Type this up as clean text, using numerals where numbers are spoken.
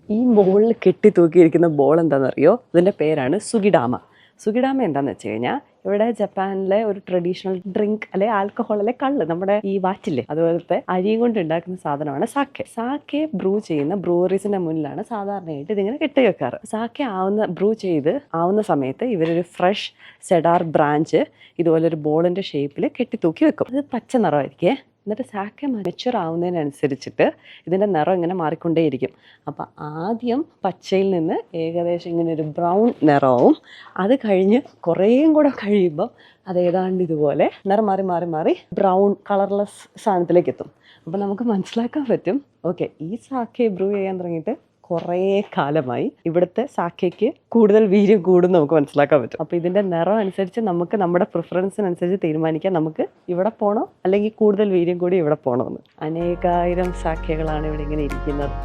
ഈ ബോളിൽ കെട്ടി തൂക്കിയിരിക്കുന്ന ബോൾ എന്താണെന്നറിയോ? ഇതിൻ്റെ പേരാണ് സുഗിഡാമ. സുഗിഡാമ എന്താണെന്ന് വെച്ച് കഴിഞ്ഞാൽ ഇവിടെ ജപ്പാനിലെ ഒരു ട്രഡീഷണൽ ഡ്രിങ്ക് അല്ലെ ആൽക്കഹോൾ അല്ലെ കള്ള്, നമ്മുടെ ഈ വാറ്റില്ലേ അതുപോലത്തെ അരിയും കൊണ്ട് ഉണ്ടാക്കുന്ന സാധനമാണ് സാക്കെ. സാക്കെ ബ്രൂ ചെയ്യുന്ന ബ്രൂവറീസിന്റെ മുന്നിലാണ് സാധാരണയായിട്ട് ഇതിങ്ങനെ കെട്ടി വെക്കാറ്. സാക്കെ ബ്രൂ ചെയ്ത് ആവുന്ന സമയത്ത് ഇവരൊരു ഫ്രഷ് സെഡാർ ബ്രാഞ്ച് ഇതുപോലൊരു ബോളിന്റെ ഷേപ്പിൽ കെട്ടി തൂക്കി വെക്കും. അത് പച്ച നിറമായിരിക്കേ. എന്നിട്ട് സാക്കെ മെച്യൂർ ആവുന്നതിനനുസരിച്ചിട്ട് ഇതിൻ്റെ നിറം ഇങ്ങനെ മാറിക്കൊണ്ടേയിരിക്കും. അപ്പം ആദ്യം പച്ചയിൽ നിന്ന് ഏകദേശം ഇങ്ങനെ ഒരു ബ്രൗൺ നിറവും, അത് കഴിഞ്ഞ് കുറേയും കൂടെ കഴിയുമ്പം അത് ഏതാണ്ട് ഇതുപോലെ നിറം മാറി മാറി മാറി ബ്രൗൺ കളർലെസ് സാധനത്തിലേക്ക് എത്തും. അപ്പം നമുക്ക് മനസ്സിലാക്കാൻ പറ്റും, ഓക്കെ, ഈ സാക്കെ ബ്രൂ ചെയ്യാൻ തുടങ്ങിയിട്ട് കുറേ കാലമായി, ഇവിടുത്തെ സാക്കയ്ക്ക് കൂടുതൽ വീര്യം കൂടും നമുക്ക് മനസ്സിലാക്കാൻ പറ്റും. അപ്പോൾ ഇതിൻ്റെ നിറം അനുസരിച്ച് നമുക്ക് നമ്മുടെ പ്രിഫറൻസിനനുസരിച്ച് തീരുമാനിക്കാം നമുക്ക് ഇവിടെ പോകണോ അല്ലെങ്കിൽ കൂടുതൽ വീര്യം കൂടി ഇവിടെ പോകണമെന്ന്. അനേകായിരം സാക്കകളാണ് ഇവിടെ ഇങ്ങനെ ഇരിക്കുന്നത്.